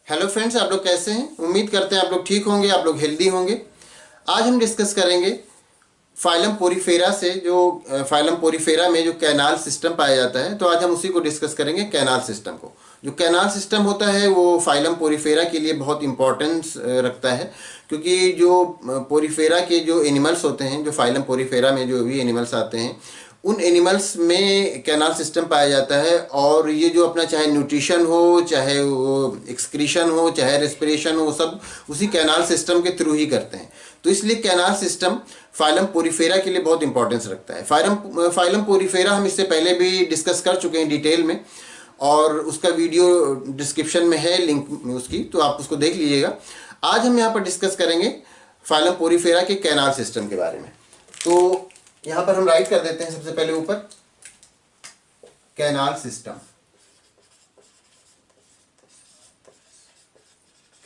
Hello friends, आप लोग कैसे हैं? उम्मीद करते हैं आप लोग ठीक होंगे, आप लोग हेल्दी होंगे। आज हम डिस्कस करेंगे फाइलम पोरीफेरा से जो फाइलम पोरीफेरा में जो कैनाल सिस्टम पाया जाता है। तो आज हम उसी को डिस्कस करेंगे, कैनाल सिस्टम को। जो कैनाल सिस्टम होता है वो फाइलम पोरीफेरा के लिए बहुत इंपॉर्टेंस रखता है, क्योंकि जो पोरीफेरा के जो एनिमल्स होते हैं, जो फाइलम पोरीफेरा में जो भी एनिमल्स आते हैं, उन एनिमल्स में कैनाल सिस्टम पाया जाता है। और ये जो अपना चाहे न्यूट्रिशन हो, चाहे वो एक्सक्रीशन हो, चाहे रेस्पिरेशन हो, सब उसी कैनाल सिस्टम के थ्रू ही करते हैं। तो इसलिए कैनाल सिस्टम फाइलम पोरीफेरा के लिए बहुत इंपॉर्टेंस रखता है। फाइलम पोरीफेरा हम इससे पहले भी डिस्कस कर चुके हैं डिटेल में, और उसका वीडियो डिस्क्रिप्शन में है लिंक उसकी, तो आप उसको देख लीजिएगा। आज हम यहाँ पर डिस्कस करेंगे फाइलम पोरीफेरा के कैनाल सिस्टम के बारे में। तो यहाँ पर हम राइट कर देते हैं सबसे पहले ऊपर canal system.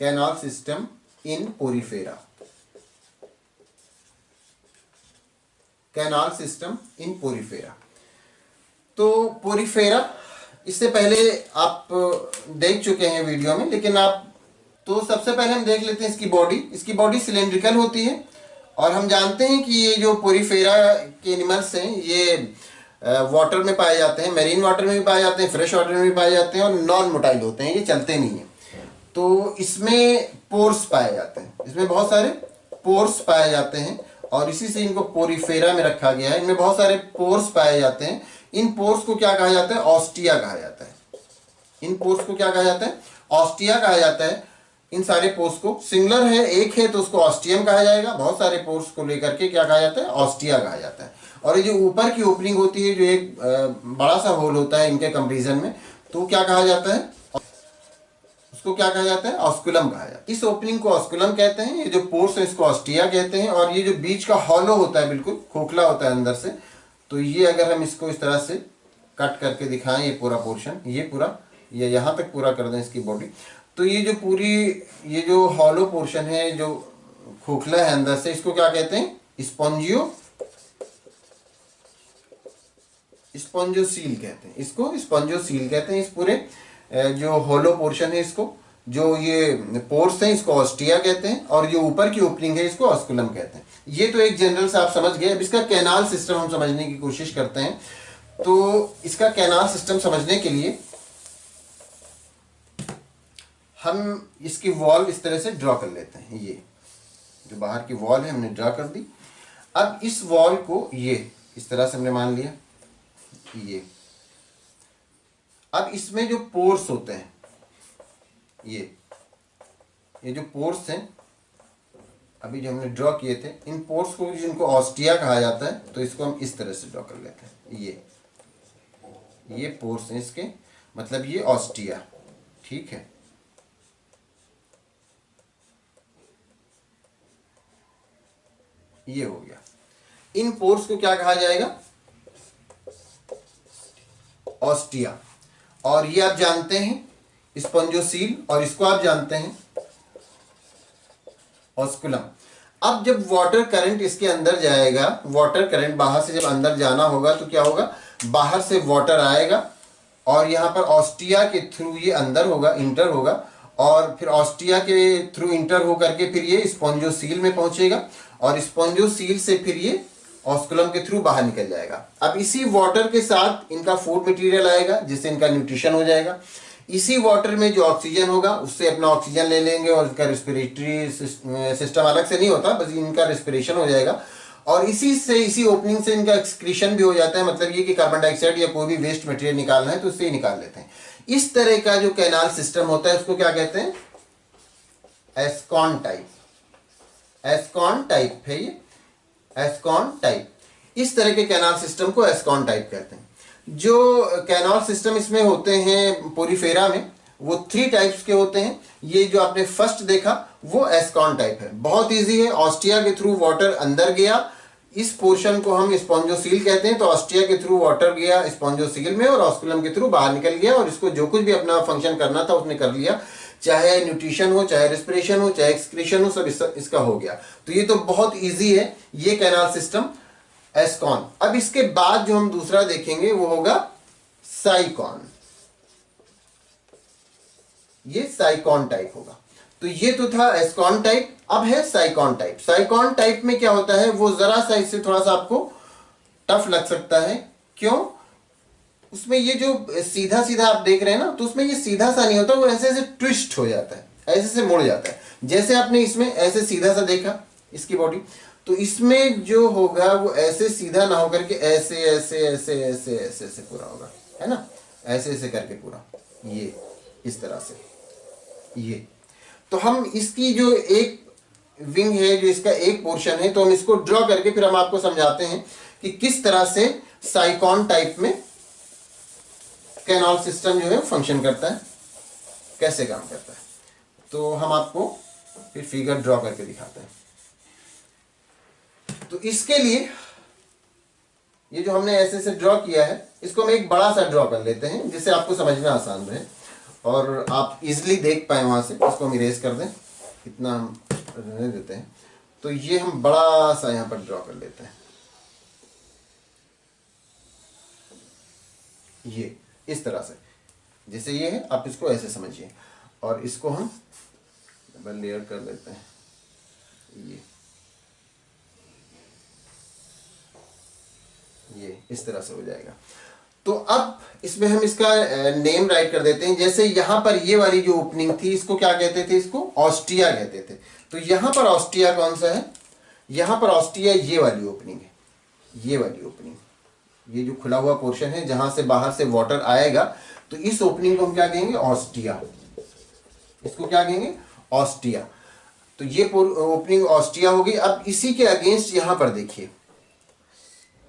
Canal system in Porifera. Canal system in Porifera. तो पोरीफेरा इससे पहले आप देख चुके हैं वीडियो में, लेकिन आप तो सबसे पहले हम देख लेते हैं इसकी बॉडी। इसकी बॉडी सिलेंड्रिकल होती है, और हम जानते हैं कि ये जो पोरीफेरा के एनिमल्स हैं ये वाटर में पाए जाते हैं, मेरीन वाटर में भी पाए जाते हैं, फ्रेश वाटर में भी पाए जाते हैं, और नॉन मोटाइल होते हैं, ये चलते नहीं हैं। तो इसमें पोर्स पाए जाते हैं, इसमें बहुत सारे पोर्स पाए जाते हैं, और इसी से इनको पोरीफेरा में रखा गया है। इनमें बहुत सारे पोर्स पाए जाते हैं। इन पोर्स को क्या कहा जाता है? ऑस्टिया कहा जाता है। इन पोर्स को क्या कहा जाता है? ऑस्टिया कहा जाता है। इन सारे पोर्स को, सिंगुलर है, एक है तो उसको ऑस्टियम कहा जाएगा। बहुत सारे पोर्स को लेकर के क्या कहा जाता है? ऑस्टिया कहा जाता है। और ये जो ऊपर की ओपनिंग होती है, जो एक बड़ा सा होल होता है इनके कंपेरिजन में, तो क्या कहा जाता है? उसको क्या कहा जाता है? ऑस्कुलम कहा जाता है। इस ओपनिंग को ऑस्कुलम कहते हैं। ये जो पोर्स है इसको ऑस्टिया कहते हैं। और ये जो बीच का हॉलो होता है, बिल्कुल खोखला होता है अंदर से, तो ये अगर हम इसको इस तरह से कट करके दिखाएं, ये पूरा पोर्शन, ये पूरा, ये यहाँ तक पूरा कर दें इसकी बॉडी, तो ये जो पूरी, ये जो हॉलो पोर्शन है, जो खोखला है अंदर से, इसको क्या कहते हैं? स्पॉन्जियोसील कहते हैं। इसको स्पॉन्जियोसील कहते हैं। इस पूरे जो हॉलो पोर्शन है, इसको, जो ये पोर्स हैं, इसको ऑस्टिया कहते हैं, और जो ऊपर की ओपनिंग है इसको ऑस्कुलम कहते हैं। ये तो एक जनरल से आप समझ गए। अब इसका कैनाल सिस्टम हम समझने की कोशिश करते हैं। तो इसका कैनाल सिस्टम समझने के लिए हम इसकी वॉल इस तरह से ड्रॉ कर लेते हैं। ये जो बाहर की वॉल है हमने ड्रॉ कर दी। अब इस वॉल को ये इस तरह से हमने मान लिया। अब इसमें जो पोर्स होते हैं, ये जो पोर्स हैं अभी जो हमने ड्रॉ किए थे, इन पोर्स को, जिनको ऑस्टिया कहा जाता है, तो इसको हम इस तरह से ड्रॉ कर लेते हैं। ये पोर्स हैं इसके, मतलब ये ऑस्टिया, ठीक है। ये हो गया। इन पोर्स को क्या कहा जाएगा? ऑस्टिया। और ये आप जानते हैं स्पॉन्जियोसील, और इसको आप जानते हैं ऑस्कुलम। अब जब वाटर करंट इसके अंदर जाएगा, वाटर करंट बाहर से जब अंदर जाना होगा, तो क्या होगा? बाहर से वाटर आएगा, और यहाँ पर ऑस्टिया के थ्रू ये अंदर होगा, इंटर होगा, और फिर ऑस्टिया के थ्रू इंटर होकर के फिर ये स्पॉन्जियोसील में पहुंचेगा, और स्पॉन्जियोसील से फिर ये ऑस्कुलम के थ्रू बाहर निकल जाएगा। अब इसी वाटर के साथ इनका फूड मटेरियल आएगा, जिससे इनका न्यूट्रिशन हो जाएगा। इसी वाटर में जो ऑक्सीजन होगा, उससे अपना ऑक्सीजन ले लेंगे, और इनका रेस्पिरेटरी सिस्टम अलग से नहीं होता, बस इनका रेस्पिरेशन हो जाएगा। और इसी से, इसी ओपनिंग से इनका एक्सक्रीशन भी हो जाता है। मतलब ये कि कार्बन डाइऑक्साइड या कोई भी वेस्ट मटेरियल निकालना है तो उससे ही निकाल लेते हैं। इस तरह का जो कैनाल सिस्टम होता है उसको क्या कहते हैं? एस्कॉन टाइप। एस्कॉन टाइप है ये, एस्कॉन टाइप। इस तरह के कैनाल सिस्टम को एस्कॉन टाइप कहते हैं। जो कैनाल सिस्टम इसमें होते हैं पोरीफेरा में, वो 3 टाइप्स के होते हैं। ये जो आपने फर्स्ट देखा वो एस्कॉन टाइप है, बहुत इजी है। ऑस्टिया के थ्रू वाटर अंदर गया, इस पोर्शन को हम स्पॉन्जियोसील कहते हैं। तो ऑस्टिया के थ्रू वाटर गया स्पॉन्जियोसील में, और ऑस्कुलम के थ्रू बाहर निकल गया, और इसको जो कुछ भी अपना फंक्शन करना था उसने कर लिया। चाहे न्यूट्रिशन हो, चाहे रेस्पिरेशन हो, चाहे एक्सक्रीशन हो, सब इसका हो गया। तो ये तो बहुत इजी है, ये कैनाल सिस्टम एस्कॉन। अब इसके बाद जो हम दूसरा देखेंगे वो होगा साइकॉन। ये साइकॉन टाइप होगा। तो ये तो था एस्कॉन टाइप, अब है साइकॉन टाइप। साइकॉन टाइप में क्या होता है, वो जरा सा इससे थोड़ा सा आपको टफ लग सकता है। क्यों? उसमें ये जो सीधा सीधा आप देख रहे हैं ना, तो उसमें ये सीधा सा नहीं होता, वो ऐसे ऐसे ट्विस्ट हो जाता है, ऐसे से मुड़ जाता है। जैसे आपने इसमें ऐसे सीधा सा देखा इसकी बॉडी, तो इसमें जो होगा वो ऐसे सीधा ना होकर के ऐसे ऐसे ऐसे ऐसे ऐसे ऐसे पूरा होगा, है ना, ऐसे ऐसे करके पूरा, ये इस तरह से ये। तो हम इसकी जो एक विंग है, जो इसका एक पोर्शन है, तो हम इसको ड्रॉ करके फिर हम आपको समझाते हैं कि किस तरह से साइकॉन टाइप में कैनाल सिस्टम जो है फंक्शन करता है, कैसे काम करता है। तो हम आपको फिर फिगर ड्रॉ करके दिखाते हैं। तो इसके लिए ये जो हमने ऐसे ऐसे ड्रॉ किया है, इसको हम एक बड़ा सा ड्रॉ कर लेते हैं जिससे आपको समझ में आसान रहे और आप इजीली देख पाए वहां से। इसको हम इरेज कर दें, इतना हम रहने देते हैं। तो ये हम बड़ा सा यहां पर ड्रॉ कर लेते हैं, ये इस तरह से, जैसे ये है, आप इसको ऐसे समझिए। और इसको हम डबल लेयर कर लेते हैं, ये इस तरह से हो जाएगा। तो अब इसमें हम इसका नेम राइट कर देते हैं। जैसे यहां पर ये वाली जो ओपनिंग थी, इसको क्या कहते थे, इसको ऑस्टिया कहते थे। तो यहां पर ऑस्टिया कौन सा है, यहां पर ऑस्टिया ये वाली ओपनिंग है, ये वाली ओपनिंग, ये जो खुला हुआ पोर्शन है जहां से बाहर से वाटर आएगा, तो इस ओपनिंग को हम क्या कहेंगे, ऑस्टिया। इसको क्या कहेंगे, ऑस्टिया। तो ये ओपनिंग ऑस्टिया होगी। अब इसी के अगेंस्ट यहां पर देखिए,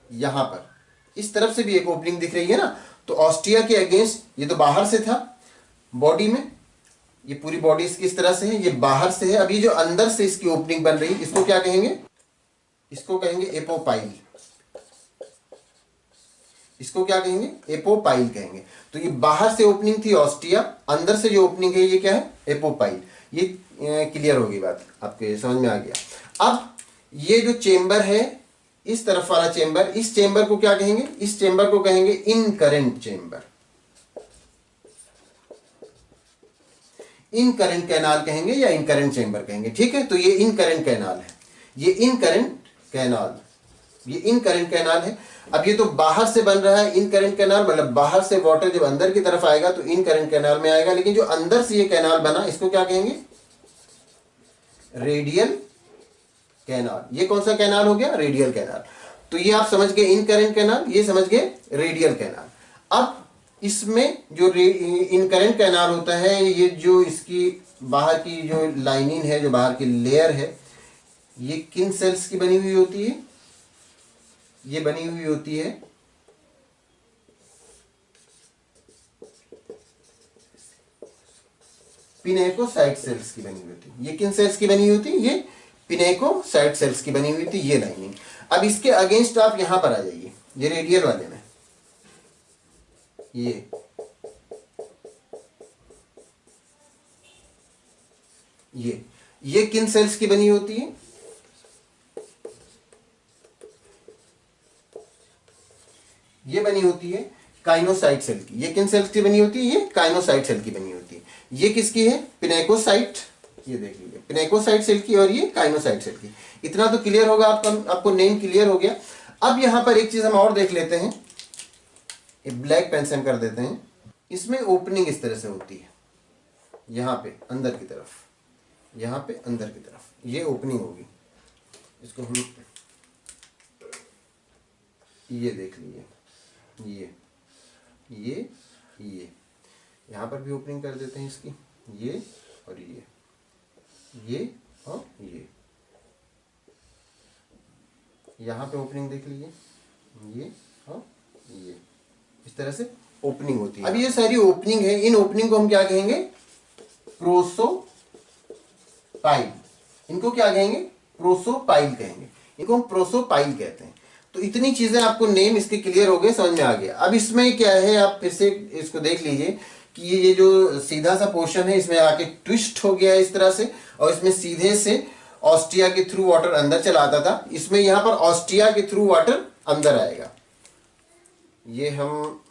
यहां पर इस तरफ से भी एक ओपनिंग दिख रही है ना, तो ऑस्टिया के अगेंस्ट, ये तो बाहर से था बॉडी में, ये पूरी बॉडी इसकी इस तरह से है, ये बाहर से है। अब ये जो अंदर से इसकी ओपनिंग बन रही है, इसको क्या कहेंगे, इसको कहेंगे एपोपाइल। इसको क्या कहेंगे, एपोपाइल कहेंगे। तो ये बाहर से ओपनिंग थी ऑस्टिया, अंदर से जो ओपनिंग है ये क्या है, एपोपाइल। ये क्लियर होगी बात, आपके समझ में आ गया। अब ये जो चेंबर है, इस तरफ वाला चेंबर, इस चेंबर को क्या कहेंगे, इस चेंबर को कहेंगे इनकरेंट चेंबर, इनकरेंट कैनाल कहेंगे या इनकरेंट चेंबर कहेंगे, ठीक है। तो ये इनकरेंट कैनाल है, ये इनकरेंट कैनाल, ये इनकरेंट कैनाल है। अब ये तो बाहर से बन रहा है इनकरेंट कैनाल, मतलब बाहर से वाटर जब अंदर की तरफ आएगा तो इनकरेंट कैनाल में आएगा। लेकिन जो अंदर से ये कैनाल बना, इसको क्या कहेंगे, रेडियल कैनाल। ये कौन सा कैनाल हो गया, रेडियल कैनाल। तो ये आप समझ गए इनकरेंट कैनाल, ये समझ गए रेडियल कैनाल। अब इसमें जो इनकरेंट कैनाल होता है, ये जो इसकी बाहर की जो लाइनिंग है, जो बाहर की लेयर है, ये किन सेल्स की बनी हुई होती है, ये बनी हुई होती है पिनेकोसाइट सेल्स की बनी हुई होती है। ये किन सेल्स की बनी हुई होती है, ये पिनेकोसाइट सेल्स की बनी हुई थी, ये लाइनिंग। अब इसके अगेंस्ट आप यहां पर आ जाइए, ये रेडियल वाले में, ये किन सेल्स की बनी होती है, ये बनी होती है काइनोसाइट सेल की। ये किन सेल्स की बनी होती है, ये काइनोसाइट सेल की बनी होती है। ये किसकी है, पिनेकोसाइट, ये देख लीजिए पिनेकोसाइट सेल की, और ये काइनोसाइट सेल की। इतना तो क्लियर होगा आपको नेम क्लियर हो गया। अब यहां पर एक चीज हम और देख लेते हैं, ये ब्लैक पेन से हम कर देते हैं। इसमें ओपनिंग इस तरह से होती है, यहां पे अंदर की तरफ, यहां पे अंदर की तरफ ये ओपनिंग होगी। इसको हम ये देख लीजिए, ये यहां पर भी ओपनिंग कर देते हैं इसकी, ये और ये और ये, यहां पे ओपनिंग देख लीजिए, ये और ये, इस तरह से ओपनिंग होती है। अब ये सारी ओपनिंग है, इन ओपनिंग को हम क्या कहेंगे, प्रोसोपाइल। इनको क्या कहेंगे, प्रोसोपाइल कहेंगे, इनको हम प्रोसोपाइल कहते हैं। तो इतनी चीजें आपको नेम इसके क्लियर हो गए, समझ में आ गया। अब इसमें क्या है, आप फिर से इसको देख लीजिए कि ये जो सीधा सा पोर्शन है, इसमें आके ट्विस्ट हो गया है इस तरह से, और इसमें सीधे से ऑस्टिया के थ्रू वाटर अंदर चला आता था। इसमें यहां पर ऑस्टिया के थ्रू वाटर अंदर आएगा, ये हम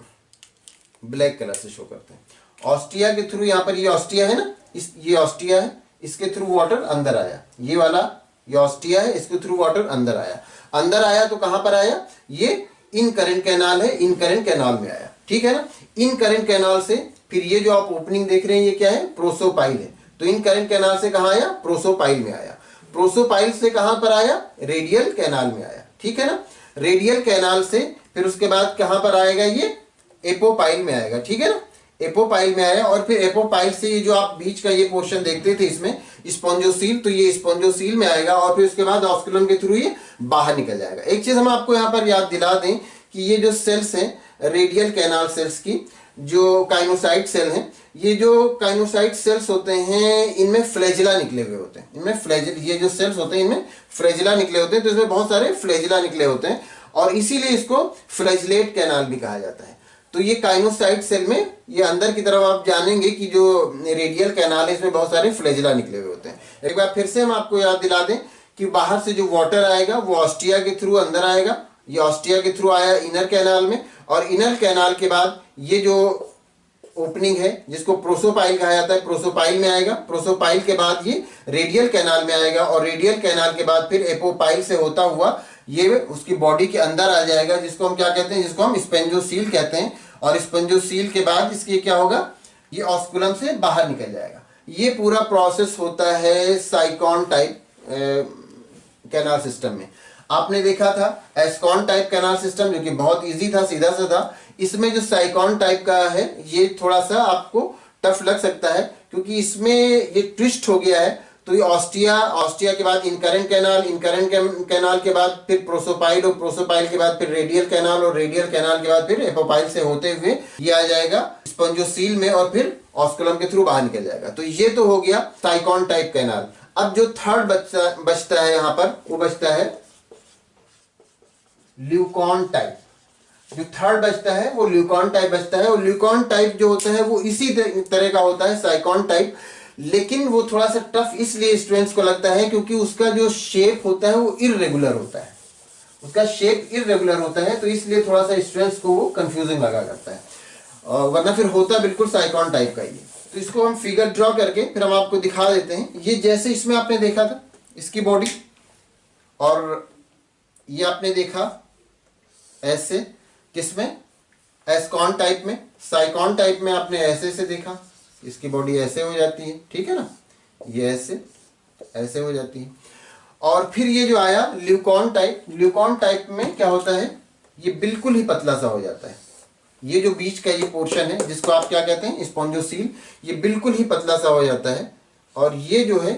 ब्लैक कलर से शो करते हैं। ऑस्टिया के थ्रू, यहाँ पर ये ऑस्टिया है ना, ये ऑस्टिया है, इसके थ्रू वाटर अंदर आया, ये वाला ये ऑस्टिया है, इसके थ्रू वाटर अंदर आया। अंदर आया तो कहां पर आया, ये इन करंट कैनाल है, इन करंट कैनाल में आया, ठीक है ना। इन करंट कैनाल से फिर ये जो आप ओपनिंग देख रहे हैं ये क्या है, प्रोसोपाइल है। तो इन करंट कैनाल से कहां आया, प्रोसोपाइल में आया। प्रोसोपाइल से कहां पर आया, रेडियल कैनाल में आया, ठीक है ना। रेडियल कैनाल से फिर उसके बाद कहां पर आएगा, ये एपोपाइल में आएगा, ठीक है ना। एपोपाइल में आया और फिर एपोपाइल से ये जो आप बीच का ये पोर्शन देखते थे इसमें स्पॉन्जोसील, तो ये स्पॉन्जोसील में आएगा और फिर उसके बाद ऑस्कुलम के थ्रू ये बाहर निकल जाएगा। एक चीज हम आपको यहाँ पर याद दिला दें कि ये जो सेल्स हैं रेडियल कैनाल सेल्स की, जो काइनोसाइट सेल हैं, ये जो काइनोसाइट सेल्स होते हैं इनमें फ्लैजिला निकले हुए होते हैं, इनमें फ्लैजिल, ये जो सेल्स होते हैं इनमें फ्लैजिला निकले होते हैं, तो इसमें बहुत सारे फ्लैजिला निकले होते हैं और इसीलिए इसको फ्लैजिलेट कैनाल भी कहा जाता है। तो ये काइनोसाइट सेल में ये अंदर की तरफ आप जानेंगे कि जो रेडियल कैनाल है इसमें बहुत सारे फ्लैजिला निकले हुए होते हैं। एक बार फिर से हम आपको याद दिला दें कि बाहर से जो वाटर आएगा वो ऑस्टिया के थ्रू अंदर आएगा, ये ऑस्टिया के थ्रू आया इनर कैनाल में, और इनर कैनाल के बाद ये जो ओपनिंग है जिसको प्रोसोपाइल कहा जाता है, प्रोसोपाइल में आएगा। प्रोसोपाइल के बाद ये रेडियल कैनाल में आएगा और रेडियल कैनाल के बाद फिर एपोपाइल से होता हुआ ये उसकी बॉडी के अंदर आ जाएगा, जिसको हम क्या कहते हैं, जिसको हम स्पेंजोसील कहते हैं। और स्पेंजोसील के बाद इसके क्या होगा, ये ऑस्कुलम से बाहर निकल जाएगा। ये पूरा प्रोसेस होता है साइकॉन टाइप कैनाल सिस्टम में। आपने देखा था एस्कॉन टाइप कैनाल सिस्टम जो कि बहुत इजी था, सीधा सा था। इसमें जो साइकॉन टाइप का है ये थोड़ा सा आपको टफ लग सकता है क्योंकि इसमें ये ट्विस्ट हो गया है। तो ये ऑस्टिया, ऑस्टिया के बाद इनकरेंट कैनाल, इनकरेंट कैनाल के बाद फिर प्रोसोपाइल और प्रोसोपाइल के बाद फिर रेडियल कैनाल और रेडियल कैनाल के बाद फिर एपोपाइल से होते हुए ये आ जाएगा स्पंजोसील में और फिर ऑस्कुलम के थ्रू बाहर निकल जाएगा। तो ये तो हो गया साइकॉन टाइप कैनाल। अब जो थर्ड बचता है यहाँ पर वो बचता है ल्यूकॉन टाइप। जो थर्ड बचता है वो ल्यूकॉन टाइप बचता है और ल्यूकॉन टाइप जो होता है वो इसी तरह का होता है साइकॉन टाइप, लेकिन वो थोड़ा सा टफ इसलिए स्टूडेंट्स को लगता है क्योंकि उसका जो शेप होता है वो इररेगुलर होता है, उसका शेप इररेगुलर होता है, तो इसलिए थोड़ा सा स्टूडेंट्स को वो कंफ्यूजिंग लगा करता है, और वरना फिर होता बिल्कुल साइकॉन टाइप का ही है। तो इसको हम फिगर ड्रॉ करके फिर हम आपको दिखा देते हैं। ये जैसे इसमें आपने देखा था इसकी बॉडी, और ये आपने देखा ऐसे किसमें, एस्कॉन टाइप में। साइकॉन टाइप में आपने ऐसे से देखा, इसकी बॉडी ऐसे हो जाती है, ठीक है ना, ये ऐसे ऐसे हो जाती है। और फिर ये जो आया ल्यूकॉन टाइप, ल्यूकॉन टाइप में क्या होता है, ये बिल्कुल ही पतला सा हो जाता है। ये जो बीच का ये पोर्शन है जिसको आप क्या कहते हैं स्पॉन्जोसील, ये बिल्कुल ही पतला सा हो जाता है और ये जो है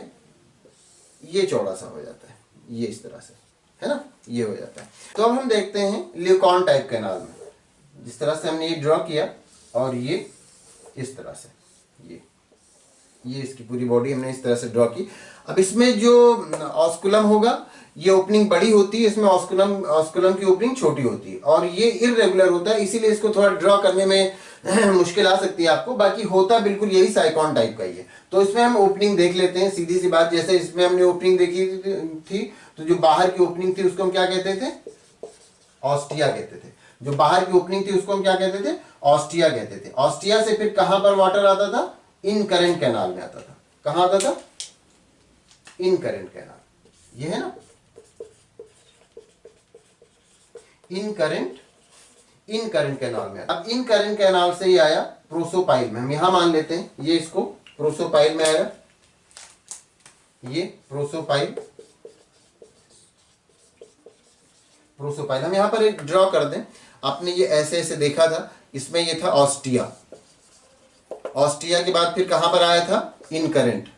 ये चौड़ा सा हो जाता है, ये इस तरह से है ना, ये हो जाता है। तो अब हम देखते हैं ल्यूकॉन टाइप कैनाल में, जिस तरह से हमने ये ड्रॉ किया और ये इस तरह से, ये इसकी पूरी बॉडी हमने इस तरह से ड्रॉ की। अब इसमें जो ऑस्कुलम होगा ये ओपनिंग बड़ी होती है, इसमें ऑस्कुलम की ओपनिंग छोटी होती है और ये इररेगुलर होता है, इसीलिए इसको थोड़ा ड्रॉ करने में मुश्किल आ सकती है आपको, बाकी होता बिल्कुल यही साइकॉन टाइप का ही है। तो इसमें हम ओपनिंग देख लेते हैं, सीधी सी बात, जैसे इसमें हमने ओपनिंग देखी थी तो जो बाहर की ओपनिंग थी उसको हम क्या कहते थे, ऑस्टिया कहते थे। जो बाहर की ओपनिंग थी उसको हम क्या कहते थे, ऑस्टिया कहते थे। ऑस्टिया से फिर कहां पर वाटर आता था, इन करंट कैनाल में आता था। कहां आता था, इन करंट कैनाल, ये है ना इन करंट कैनाल में। अब इन करंट कैनाल से ये आया प्रोसोपाइल में, हम यहां मान लेते हैं ये इसको प्रोसोपाइल में आएगा, ये प्रोसोपाइल हम यहां पर एक ड्रॉ कर दें। आपने ये ऐसे ऐसे देखा था, इसमें ये था ऑस्टिया, ऑस्टिया के बाद फिर कहां पर आया था, इन करंट।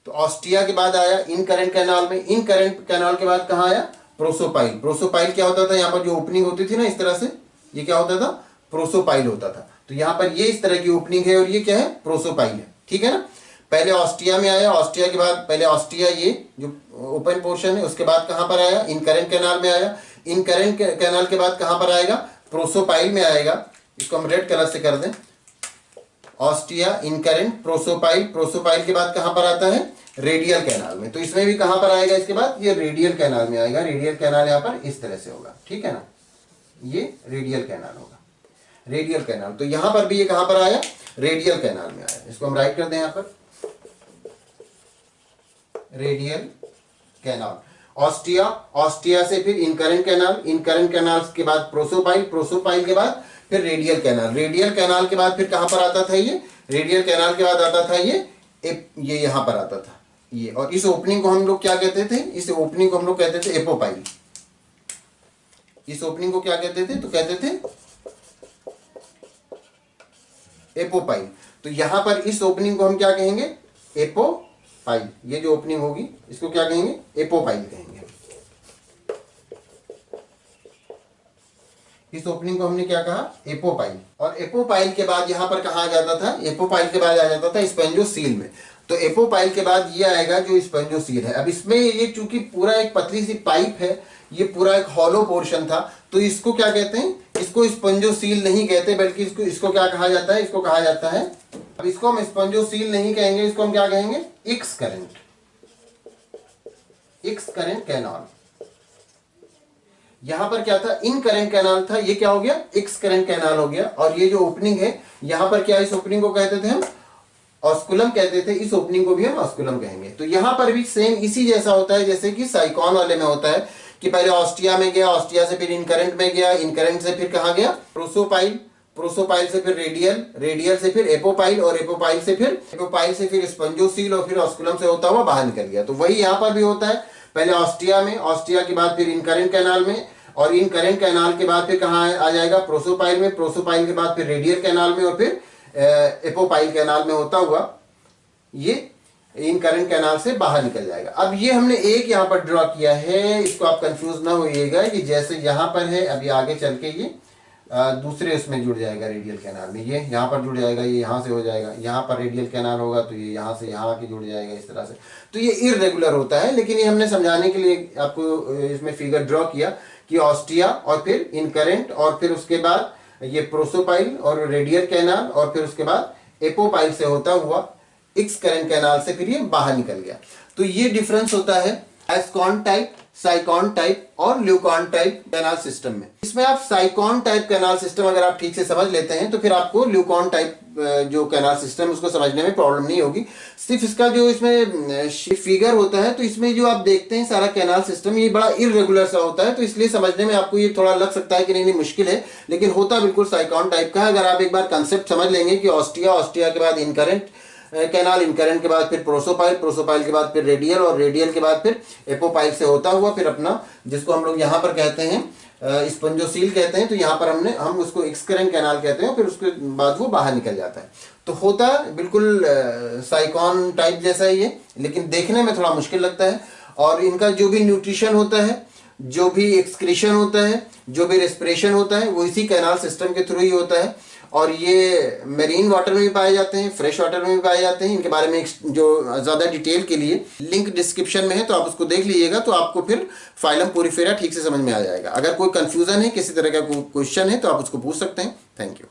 तो ऑस्टिया के बाद आया इन करंट कैनाल में, इन करंट कैनाल के बाद कहां आया, प्रोसोपाइल। प्रोसोपाइल क्या होता था, यहां पर जो ओपनिंग होती थी ना इस तरह से, ये क्या होता था, प्रोसोपाइल होता था। तो यहां पर ये इस तरह की ओपनिंग है और ये क्या है, प्रोसोपाइल है, ठीक है ना। पहले ऑस्टिया में आया, ऑस्टिया के बाद पहले ऑस्टिया ये जो ओपन पोर्शन है, उसके बाद कहां पर आया, इन करंट कैनाल में आया। इन करंट कैनाल के बाद कहां पर आएगा, प्रोसोपाइल में आएगा। इसको हम रेड कलर से कर दें, ऑस्टिया, इनकरेंट, प्रोसोपाइल। प्रोसोपाइल के बाद कहां पर आता है, रेडियल कैनाल में। तो इसमें भी कहां पर आएगा, इसके बाद ये रेडियल कैनाल में आएगा। रेडियल कैनाल यहां पर इस तरह से होगा, ठीक है ना, ये रेडियल कैनाल होगा। Radial canal. तो यहां पर भी ये कहां पर आया, रेडियल कैनाल में आया। इसको हम राइट कर दें यहां पर, रेडियल कैनाल। ऑस्टिया, ऑस्टिया से फिर इनकरेंट कैनाल, इनकरेंट कैनाल के बाद प्रोसोपाइल, प्रोसोपाइल के बाद फिर रेडियल कैनाल, रेडियल कैनाल के बाद फिर कहां पर आता था ये, रेडियल कैनाल के बाद आता था ये यहां पर आता था ये। और इस ओपनिंग को हम लोग क्या कहते थे, इस ओपनिंग को हम लोग कहते थे एपोपाइल। इस ओपनिंग को क्या कहते थे, तो कहते थे एपोपाइल। तो यहां पर इस ओपनिंग को हम क्या कहेंगे, एपोपाइल। ये जो ओपनिंग होगी इसको क्या कहेंगे, एपोपाइल कहेंगे। इस ओपनिंग को हमने क्या कहा, एपोपाइल। और एपोपाइल के बाद यहां पर कहा जाता था, एपोपाइल के बाद आ जाता था स्पेंजोसील में। तो एपोपाइल के बाद ये आएगा जो स्पेंजोसील है। अब इसमें ये चूंकि पूरा एक पतली सी पाइप है, ये पूरा एक हॉलो पोर्शन था, तो इसको क्या कहते हैं, इसको स्पंजोसील नहीं कहते, बल्कि इसको क्या कहा जाता है, इसको कहा जाता है, अब इसको हम स्पंजोसील नहीं कहेंगे, इसको हम क्या कहेंगे, x current, x current canal. यहां पर क्या था, इन करंट कैनाल था, ये क्या हो गया, एक्स करंट कैनाल हो गया। और ये जो ओपनिंग है यहां पर क्या, इस ओपनिंग को कहते थे हम ऑस्कुलम कहते थे, इस ओपनिंग को भी हम ऑस्कुलम कहेंगे। तो यहां पर भी सेम इसी जैसा होता है जैसे कि साइकॉन वाले में होता है कि पहले ऑस्टिया में गया, ऑस्टिया से फिर इनकरेंट में गया, इनकरेंट से फिर कहां गया, प्रोसोपाइल, प्रोसोपाइल से फिर रेडियल, रेडियल से फिर एपोपाइल, और एपोपाइल से फिर स्पंजोसील, और फिर ऑस्कुलम से होता हुआ बाहर निकल गया। तो वही यहां पर भी होता है, पहले ऑस्टिया में, ऑस्टिया के बाद फिर इनकरेंट कैनाल में, और इनकरेंट कैनाल के बाद फिर कहां आ जाएगा, प्रोसोपाइल में, प्रोसोपाइल के बाद फिर रेडियल कैनाल में, और फिर एपोपाइल कैनाल में होता हुआ ये इनकरेंट कैनाल से बाहर निकल जाएगा। अब ये हमने एक यहाँ पर ड्रॉ किया है, इसको आप कंफ्यूज ना होइएगा कि जैसे यहाँ पर है, अभी आगे चल के ये दूसरे उसमें जुड़ जाएगा रेडियल कैनाल में, ये यहाँ पर जुड़ जाएगा, ये यहाँ से हो जाएगा, यहाँ पर रेडियल कैनाल होगा तो ये यहाँ से यहाँ आके जुड़ जाएगा, इस तरह से। तो ये इररेगुलर होता है, लेकिन ये हमने समझाने के लिए आपको इसमें फिगर ड्रॉ किया कि ऑस्टिया और फिर इनकरेंट, और फिर उसके बाद ये प्रोसोपाइल और रेडियल कैनाल, और फिर उसके बाद एपोपाइल से होता हुआ एक्स करंट कैनाल से फिर ये बाहर निकल गया। तो ये डिफरेंस होता है एस्कॉन टाइप, साइकॉन टाइप और ल्यूकॉन टाइप कैनाल सिस्टम में। इसमें आप साइकॉन टाइप कैनाल सिस्टम अगर आप ठीक से समझ लेते हैं तो फिर आपको ल्यूकॉन टाइप जो कैनाल सिस्टम उसको समझने में प्रॉब्लम नहीं होगी। सिर्फ इसका जो इसमें फिगर होता है, तो इसमें जो आप देखते हैं सारा कैनाल सिस्टम ये बड़ा इररेगुलर सा होता है, तो इसलिए समझने में आपको ये थोड़ा लग सकता है कि नहीं मुश्किल है, लेकिन होता बिल्कुल साइकॉन टाइप का है। अगर आप एक बार कंसेप्ट समझ लेंगे कि ऑस्टिया, ऑस्टिया के बाद इनकरेंट कैनाल, इनकरेंट के बाद फिर प्रोसोपाइल, प्रोसोपाइल के बाद फिर रेडियल, और रेडियल के बाद फिर एपोपाइल से होता हुआ फिर अपना जिसको हम लोग यहाँ पर कहते हैं स्पंजोसील कहते हैं, तो यहाँ पर हम उसको एक्स करंट कैनाल कहते हैं, फिर उसके बाद वो बाहर निकल जाता है। तो होता बिल्कुल साइकॉन टाइप जैसा ही है, लेकिन देखने में थोड़ा मुश्किल लगता है। और इनका जो भी न्यूट्रिशन होता है, जो भी एक्सक्रीशन होता है, जो भी रेस्पिरेशन होता है, वो इसी कैनाल सिस्टम के थ्रू ही होता है। और ये मेरीन वाटर में भी पाए जाते हैं, फ्रेश वाटर में भी पाए जाते हैं। इनके बारे में जो ज़्यादा डिटेल के लिए लिंक डिस्क्रिप्शन में है, तो आप उसको देख लीजिएगा, तो आपको फिर फाइलम पोरिफेरा ठीक से समझ में आ जाएगा। अगर कोई कंफ्यूजन है, किसी तरह का कोई क्वेश्चन है, तो आप उसको पूछ सकते हैं। Thank you.